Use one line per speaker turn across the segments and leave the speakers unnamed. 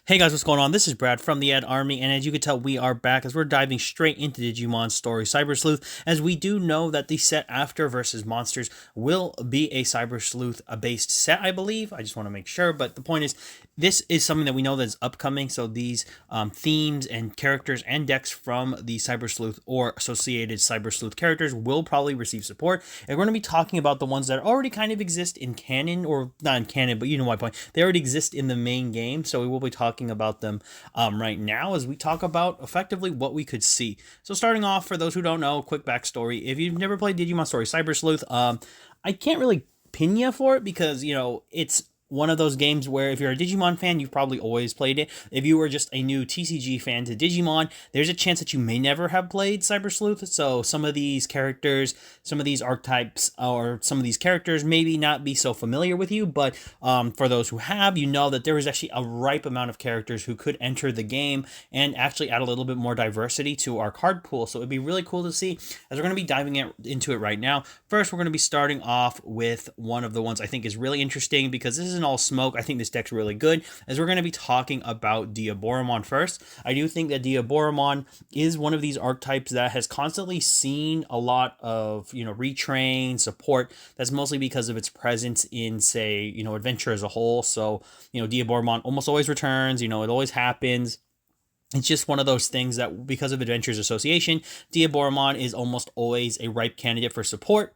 Hey guys, what's going on? This is Brad from the Ad Army, and as you can tell, we are back as we're diving straight into Digimon's story, Cyber Sleuth, as we do know that the set after versus monsters will be a Cyber Sleuth based set, I believe. I just want to make sure, but the point is, this is something that we know that is upcoming, so these themes and characters and decks from the Cyber Sleuth or associated Cyber Sleuth characters will probably receive support, and we're going to be talking about the ones that already kind of exist in canon, or not in canon, but you know my point. They already exist in the main game, so we will be talking about them right now as we talk about effectively what we could see. So starting off, for those who don't know, quick backstory. If you've never played Digimon Story Cyber Sleuth, I can't really pin you for it because, you know, it's one of those games where if you're a Digimon fan, you've probably always played it. If you were just a new TCG fan to Digimon, there's a chance that you may never have played Cyber Sleuth. So some of these characters, some of these archetypes, or some of these characters maybe not be so familiar with you. But for those who have, you know that there is actually a ripe amount of characters who could enter the game and actually add a little bit more diversity to our card pool. So it'd be really cool to see as we're going to be diving into it right now. First, we're going to be starting off with one of the ones I think is really interesting because this isn't all smoke. I think this deck's really good, as we're going to be talking about Diaboromon first. I do think that Diaboromon is one of these archetypes that has constantly seen a lot of, you know, retrain support. That's mostly because of its presence in, say, you know, adventure as a whole. So, you know, Diaboromon almost always returns, you know, it always happens. It's just one of those things that because of Adventures Association, Diaboromon is almost always a ripe candidate for support.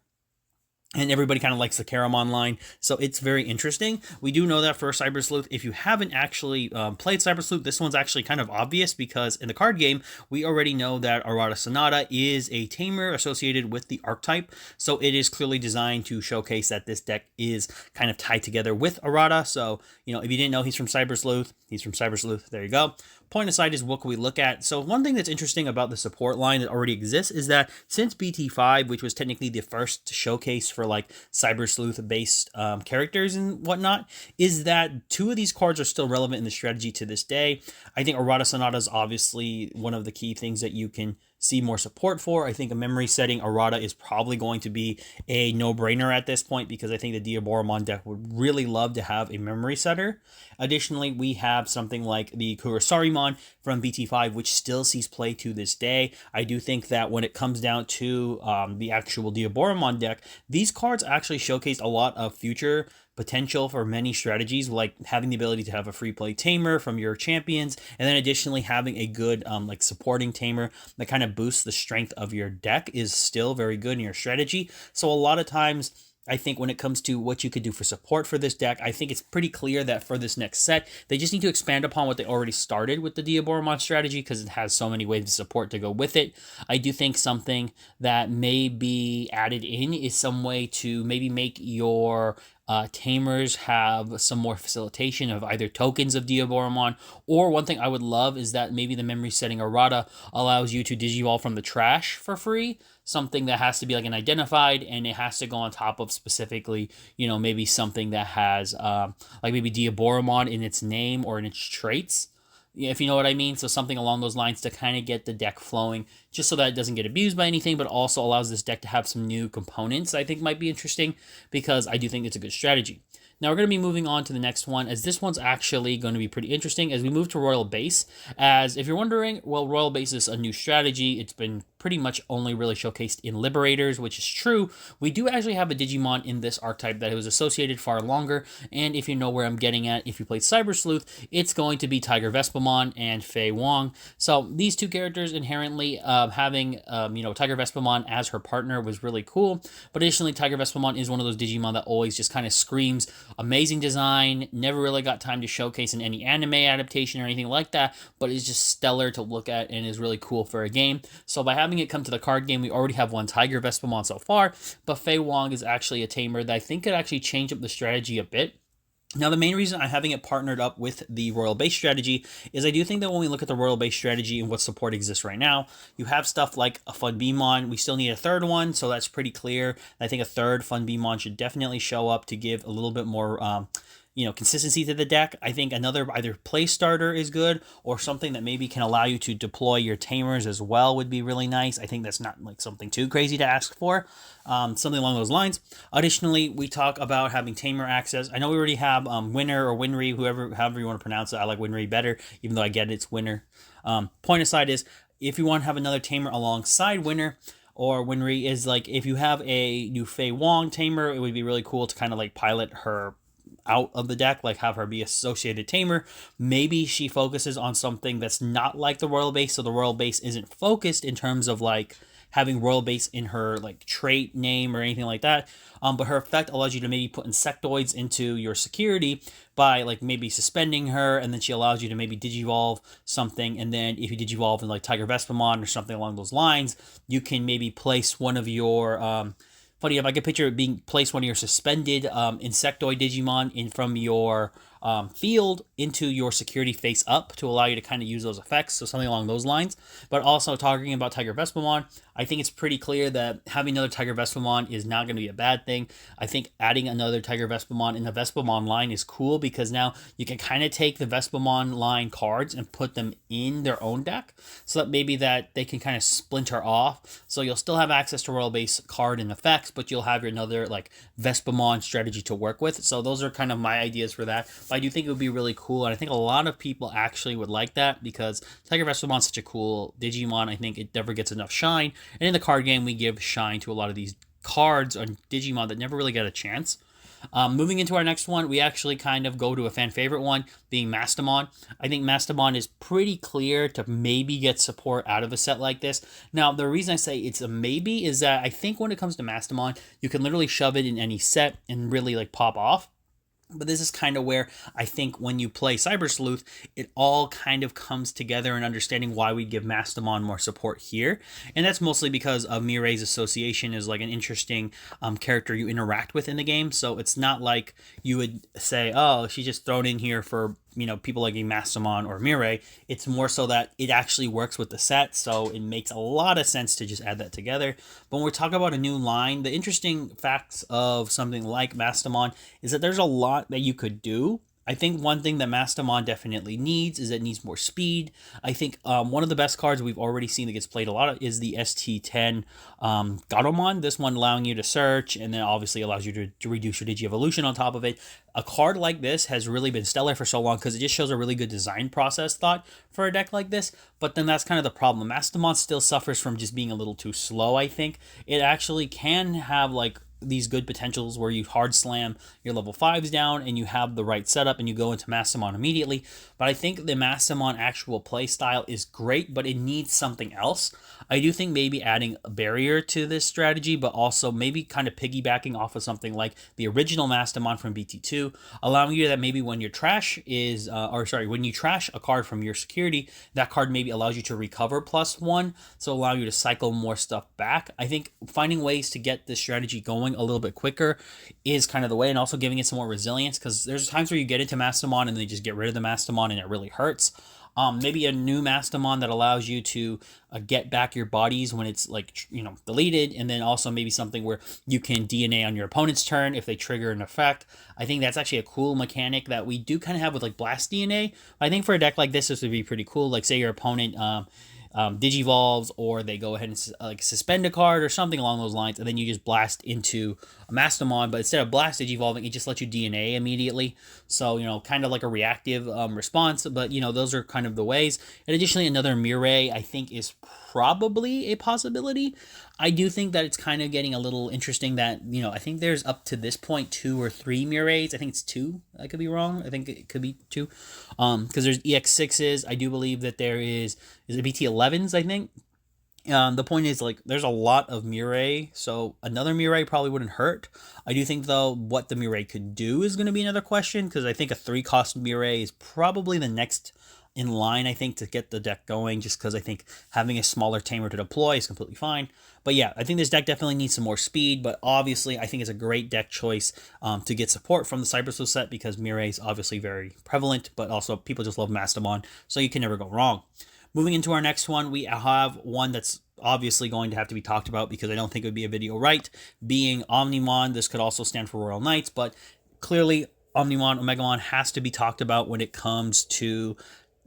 And everybody kind of likes the Caramon line, so it's very interesting. We do know that for Cyber Sleuth, if you haven't actually played Cyber Sleuth, this one's actually kind of obvious because in the card game, we already know that Arata Sonata is a tamer associated with the archetype, so it is clearly designed to showcase that this deck is kind of tied together with Arata. So, you know, if you didn't know he's from Cyber Sleuth, he's from Cyber Sleuth. There you go. Point aside is what can we look at? So one thing that's interesting about the support line that already exists is that since BT5, which was technically the first to showcase for like Cyber Sleuth based characters and whatnot, is that two of these cards are still relevant in the strategy to this day. I think Arata Sonata is obviously one of the key things that you can see more support for. I think a memory setting Arata is probably going to be a no-brainer at this point because I think the Diaboromon deck would really love to have a memory setter. Additionally, we have something like the Kurosarimon from BT5, which still sees play to this day. I do think that when it comes down to the actual Diaboromon deck, these cards actually showcase a lot of future potential for many strategies, like having the ability to have a free play tamer from your champions, and then additionally having a good like supporting tamer that kind of boosts the strength of your deck is still very good in your strategy. So a lot of times, I think when it comes to what you could do for support for this deck, I think it's pretty clear that for this next set, they just need to expand upon what they already started with the Diaboromon strategy because it has so many ways of support to go with it. I do think something that may be added in is some way to maybe make your tamers have some more facilitation of either tokens of Diaboromon, or one thing I would love is that maybe the memory setting Arata allows you to digivolve from the trash for free, something that has to be like an identified and it has to go on top of specifically, you know, maybe something that has like maybe Diaboromon in its name or in its traits, if you know what I mean. So something along those lines to kind of get the deck flowing, just so that it doesn't get abused by anything, but also allows this deck to have some new components I think might be interesting because I do think it's a good strategy. Now we're going to be moving on to the next one, as this one's actually going to be pretty interesting as we move to Royal Base. As if you're wondering, well, Royal Base is a new strategy. It's been pretty much only really showcased in Liberators, which is true. We do actually have a Digimon in this archetype that was associated far longer, and if you know where I'm getting at, if you played Cyber Sleuth, it's going to be Tiger Vespamon and Fei Wong. So these two characters inherently having you know, Tiger Vespamon as her partner was really cool, but additionally Tiger Vespamon is one of those Digimon that always just kind of screams amazing design, never really got time to showcase in any anime adaptation or anything like that, but is just stellar to look at and is really cool for a game. So by having it come to the card game, we already have one Tiger Vespamon so far, but Fei Wong is actually a tamer that I think could actually change up the strategy a bit. Now, the main reason I'm having it partnered up with the Royal Base strategy is I do think that when we look at the Royal Base strategy and what support exists right now, you have stuff like a Fun Beamon. We still need a third one, so that's pretty clear. I think a third Fun Beamon should definitely show up to give a little bit more consistency to the deck. I think another either play starter is good, or something that maybe can allow you to deploy your tamers as well would be really nice. I think that's not like something too crazy to ask for. Something along those lines. Additionally, we talk about having tamer access. I know we already have Winner or Winry, however you want to pronounce it. I like Winry better, even though I get it's Winner. Point aside is, if you want to have another tamer alongside Winner or Winry, is like if you have a new Fei Wong tamer, it would be really cool to kind of like pilot her out of the deck, like have her be associated tamer. Maybe she focuses on something that's not like the royal base, so the royal base isn't focused in terms of like having royal base in her like trait name or anything like that. But her effect allows you to maybe put insectoids into your security by like maybe suspending her, and then she allows you to maybe digivolve something, and then if you digivolve in like Tiger Vespamon or something along those lines, you can maybe place one of your funny enough, I can picture it being placed one of your suspended insectoid Digimon in from your field into your security face up to allow you to kind of use those effects, so something along those lines. But also talking about Tiger Vespamon, I think it's pretty clear that having another Tiger Vespamon is not going to be a bad thing. I think adding another Tiger Vespamon in the Vespamon line is cool, because now you can kind of take the Vespamon line cards and put them in their own deck, so that maybe that they can kind of splinter off. So you'll still have access to royal base card and effects, but you'll have another like Vespamon strategy to work with. So those are kind of my ideas for that. But I do think it would be really cool, and I think a lot of people actually would like that, because Tiger Vespamon is such a cool Digimon. I think it never gets enough shine, and in the card game we give shine to a lot of these cards on Digimon that never really get a chance. Moving into our next one, we actually kind of go to a fan favorite one, being Mastamon. I think Mastamon is pretty clear to maybe get support out of a set like this. Now, the reason I say it's a maybe is that I think when it comes to Mastamon, you can literally shove it in any set and really like pop off. But this is kind of where I think when you play Cyber Sleuth, it all kind of comes together in understanding why we give Mastamon more support here. And that's mostly because of Mirai's association is like an interesting character you interact with in the game. So it's not like you would say, oh, she's just thrown in here for people like Mastamon or Mirai. It's more so that it actually works with the set, so it makes a lot of sense to just add that together. But when we're talking about a new line, the interesting facts of something like Mastamon is that there's a lot that you could do. I think one thing that Mastamon definitely needs is it needs more speed. I think one of the best cards we've already seen that gets played a lot of is the ST10 Gatomon. This one allowing you to search, and then obviously allows you to reduce your Digi-Evolution on top of it. A card like this has really been stellar for so long because it just shows a really good design process thought for a deck like this. But then that's kind of the problem. Mastamon still suffers from just being a little too slow, I think. It actually can have like these good potentials where you hard slam your level 5s down and you have the right setup and you go into Mastamon immediately. But I think the Mastamon actual play style is great, but it needs something else. I do think maybe adding a barrier to this strategy, but also maybe kind of piggybacking off of something like the original Mastamon from BT2, allowing you that maybe when your trash is, when you trash a card from your security, that card maybe allows you to recover +1, so allow you to cycle more stuff back. I think finding ways to get this strategy going a little bit quicker is kind of the way, and also giving it some more resilience, because there's times where you get into Mastamon and they just get rid of the Mastamon and it really hurts. Maybe a new Mastamon that allows you to get back your bodies when it's like deleted, and then also maybe something where you can DNA on your opponent's turn if they trigger an effect. I think that's actually a cool mechanic that we do kind of have with like Blast DNA. I think for a deck like this would be pretty cool. Like say your opponent digivolves, or they go ahead and like suspend a card or something along those lines, and then you just blast into a Mastamon, but instead of blast digivolving, it just lets you DNA immediately. So kind of like a reactive response, but those are kind of the ways. And additionally, another Mirai I think is probably a possibility. I do think that it's kind of getting a little interesting that, I think there's up to this point 2 or 3 Mirais. I think it's 2. I could be wrong. I think it could be 2. Because there's EX6s. I do believe that there is it BT11s, I think? The point is, like, there's a lot of Mirai, so another Mirai probably wouldn't hurt. I do think, though, what the Mirai could do is going to be another question, because I think a 3-cost Mirai is probably the next in line, I think, to get the deck going, just because I think having a smaller tamer to deploy is completely fine. But yeah, I think this deck definitely needs some more speed, but obviously I think it's a great deck choice to get support from the Cyber Sleuth set, because Mirai is obviously very prevalent, but also people just love Mastamon, so you can never go wrong. Moving into our next one, we have one that's obviously going to have to be talked about, because I don't think it would be a video right, being Omnimon. This could also stand for Royal Knights, but clearly Omnimon, Omegamon has to be talked about when it comes to,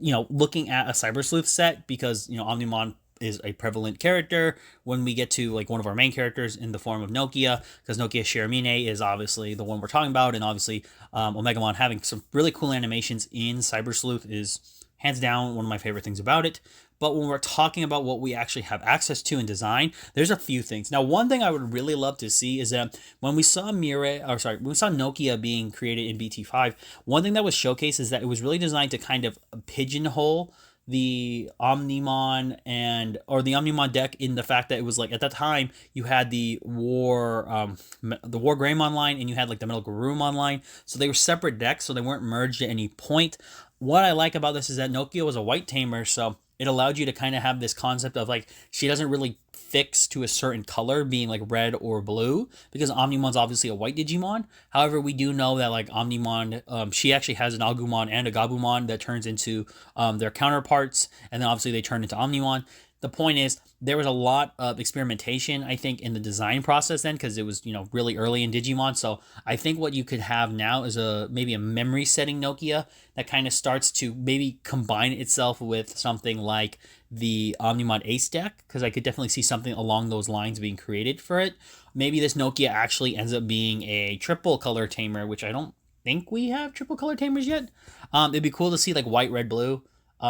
looking at a Cyber Sleuth set, because, Omnimon is a prevalent character when we get to like one of our main characters in the form of Nokia, because Nokia Shiramine is obviously the one we're talking about, and obviously Omegamon having some really cool animations in Cyber Sleuth is hands down one of my favorite things about it. But when we're talking about what we actually have access to in design, there's a few things. Now, one thing I would really love to see is that when we saw when we saw Nokia being created in BT5, one thing that was showcased is that it was really designed to kind of pigeonhole the Omnimon or the Omnimon deck, in the fact that it was like at that time you had the War Greymon line and you had like the Metal Garurumon line, so they were separate decks, so they weren't merged at any point. What I like about this is that Nokia was a white tamer, so it allowed you to kind of have this concept of like she doesn't really fix to a certain color, being like red or blue, because Omnimon's obviously a white Digimon. However, we do know that like Omnimon, she actually has an Agumon and a Gabumon that turns into their counterparts, and then obviously they turn into Omnimon. The point is, there was a lot of experimentation, I think, in the design process then, because it was, really early in Digimon. So I think what you could have now is maybe a memory setting Nokia that kind of starts to maybe combine itself with something like the Omnimon Ace deck, because I could definitely see something along those lines being created for it. Maybe this Nokia actually ends up being a triple color tamer, which I don't think we have triple color tamers yet. It'd be cool to see like white, red, blue.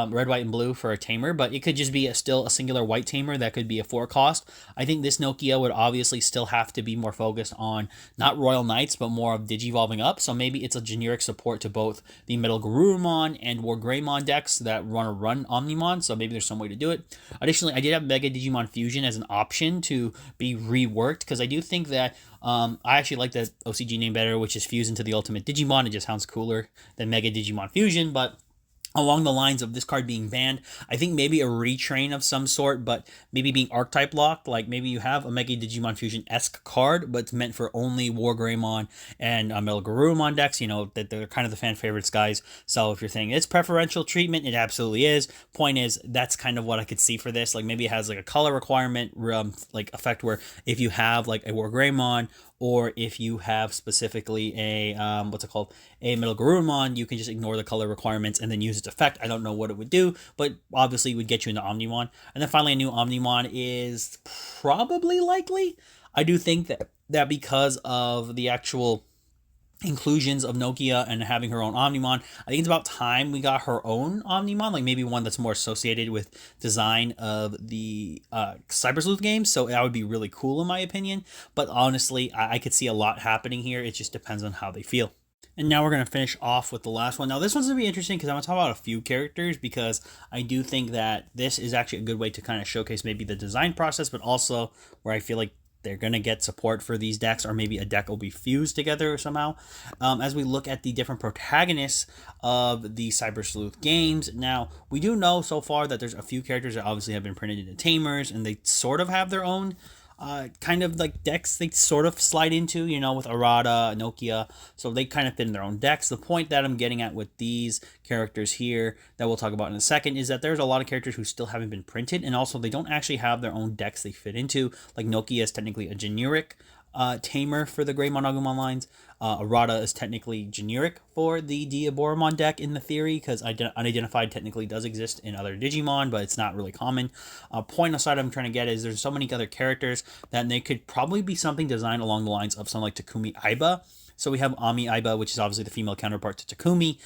Red, white, and blue for a tamer, but it could just be still a singular white tamer that could be a 4 cost. I think this Nokia would obviously still have to be more focused on not Royal Knights, but more of Digivolving up. So maybe it's a generic support to both the Metal Garurumon and War Greymon decks that want to run Omnimon. So maybe there's some way to do it. Additionally, I did have Mega Digimon Fusion as an option to be reworked, because I do think that I actually like the OCG name better, which is Fuse into the Ultimate Digimon. It just sounds cooler than Mega Digimon Fusion, but along the lines of this card being banned, I think maybe a retrain of some sort, but maybe being archetype locked. Like maybe you have a Mega Digimon Fusion-esque card, but it's meant for only War Greymon and Metal Garurumon decks, that they're kind of the fan favorites, guys. So if you're thinking it's preferential treatment, it absolutely is. Point is, that's kind of what I could see for this. Like maybe it has like a color requirement like effect, where if you have like a War Greymon, or if you have specifically a a Metal Garurumon, you can just ignore the color requirements and then use its effect. I don't know what it would do, but obviously it would get you into Omnimon. And then finally, a new Omnimon is probably likely. I do think that because of the actual inclusions of Nokia and having her own Omnimon, I think it's about time we got her own Omnimon, like maybe one that's more associated with design of the Cyber Sleuth games. So that would be really cool in my opinion. But honestly, I could see a lot happening here. It just depends on how they feel. And now we're going to finish off with the last one. Now, this one's going to be interesting because I'm going to talk about a few characters, because I do think that this is actually a good way to kind of showcase maybe the design process, but also where I feel like they're going to get support for these decks, or maybe a deck will be fused together somehow. As we look at the different protagonists of the Cyber Sleuth games. Now, we do know so far that there's a few characters that obviously have been printed into Tamers, and they sort of have their own kind of like decks they sort of slide into, with Arata, Nokia, so they kind of fit in their own decks. The point that I'm getting at with these characters here that we'll talk about in a second is that there's a lot of characters who still haven't been printed, and also they don't actually have their own decks they fit into. Like Nokia is technically a generic tamer for the Greymon Agumon lines. Arata is technically generic for the Diaboromon deck in the theory, because unidentified technically does exist in other Digimon, but it's not really common. Point aside I'm trying to get is there's so many other characters that they could probably be something designed along the lines of something like Takumi Aiba. So we have Ami Aiba, which is obviously the female counterpart to Takumi.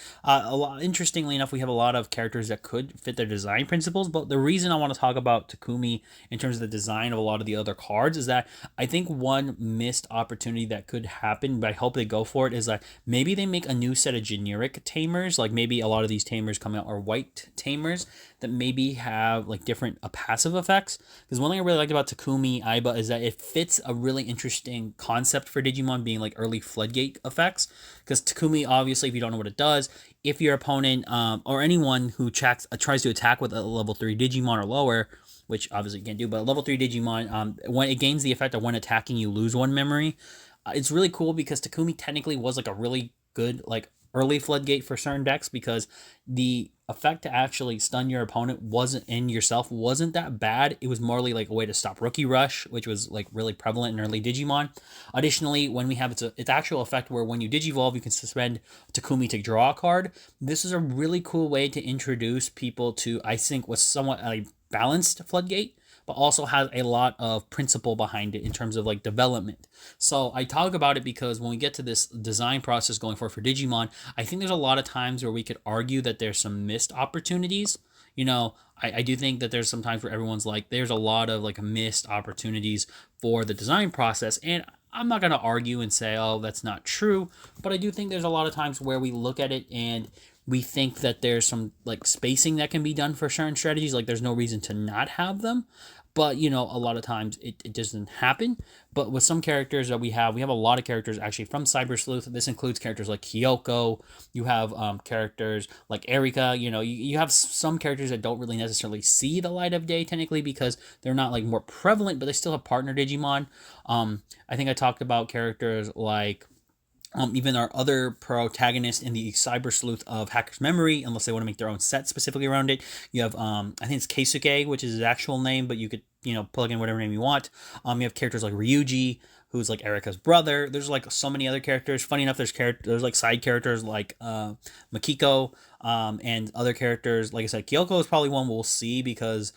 Interestingly enough, we have a lot of characters that could fit their design principles, but the reason I want to talk about Takumi in terms of the design of a lot of the other cards is that I think one missed opportunity that could happen, but I hope they go for it, is that maybe they make a new set of generic tamers. Like maybe a lot of these tamers coming out are white tamers that maybe have like different passive effects. Because one thing I really liked about Takumi Aiba is that it fits a really interesting concept for Digimon, being like early floodgate effects. Because Takumi, obviously, if you don't know what it does, if your opponent or anyone who tries to attack with a level 3 Digimon or lower, which obviously you can't do, but a level 3 Digimon, when it gains the effect of when attacking you lose 1 memory. It's really cool because Takumi technically was like a really good like early floodgate for certain decks because the effect to actually stun your opponent wasn't in yourself wasn't that bad. It was morely like a way to stop rookie rush, which was like really prevalent in early Digimon. Additionally, when we have its actual effect where when you digivolve, you can suspend Takumi to draw a card. This is a really cool way to introduce people to, I think, was somewhat a balanced floodgate, but also has a lot of principle behind it in terms of like development. So I talk about it because when we get to this design process going forward for Digimon, I think there's a lot of times where we could argue that there's some missed opportunities. You know, I do think that there's some times where everyone's like, there's a lot of like missed opportunities for the design process. And I'm not going to argue and say, oh, that's not true. But I do think there's a lot of times where we look at it and we think that there's some like spacing that can be done for certain strategies. Like there's no reason to not have them. But, you know, a lot of times it doesn't happen. But with some characters that we have a lot of characters actually from Cyber Sleuth. This includes characters like Kyoko. You have characters like Erika. You know, you have some characters that don't really necessarily see the light of day technically because they're not like more prevalent, but they still have partner Digimon. I think I talked about characters like even our other protagonist in the Cyber Sleuth of Hacker's Memory, unless they want to make their own set specifically around it. You have, I think it's Keisuke, which is his actual name, but you could, you know, plug in whatever name you want. You have characters like Ryuji, who's like Erika's brother. There's like so many other characters. Funny enough, there's like side characters like Makiko, and other characters. Like I said, Kyoko is probably one we'll see because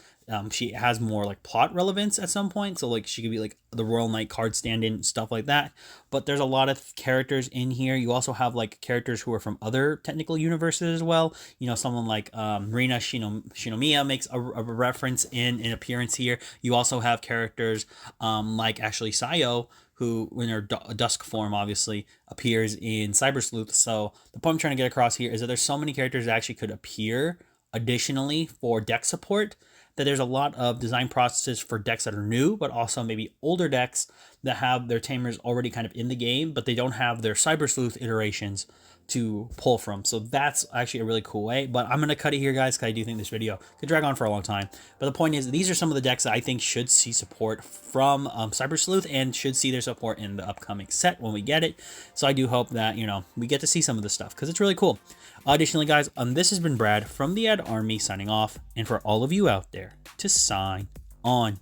she has more like plot relevance at some point. So like she could be like the Royal Knight card stand-in, stuff like that. But there's a lot of characters in here. You also have like characters who are from other technical universes as well. You know, someone like Rina Shinomiya makes a reference in an appearance here. You also have characters like Ashley Sayo, who, in her Dusk form, obviously, appears in Cyber Sleuth. So the point I'm trying to get across here is that there's so many characters that actually could appear additionally for deck support that there's a lot of design processes for decks that are new, but also maybe older decks that have their tamers already kind of in the game, but they don't have their Cyber Sleuth iterations to pull from. So that's actually a really cool way. But I'm going to cut it here, guys, because I do think this video could drag on for a long time. But the point is, these are some of the decks that I think should see support from Cyber Sleuth and should see their support in the upcoming set when we get it. So I do hope that, you know, we get to see some of this stuff because it's really cool. Additionally, guys, this has been Brad from the Ad Army signing off. And for all of you out there, to sign on.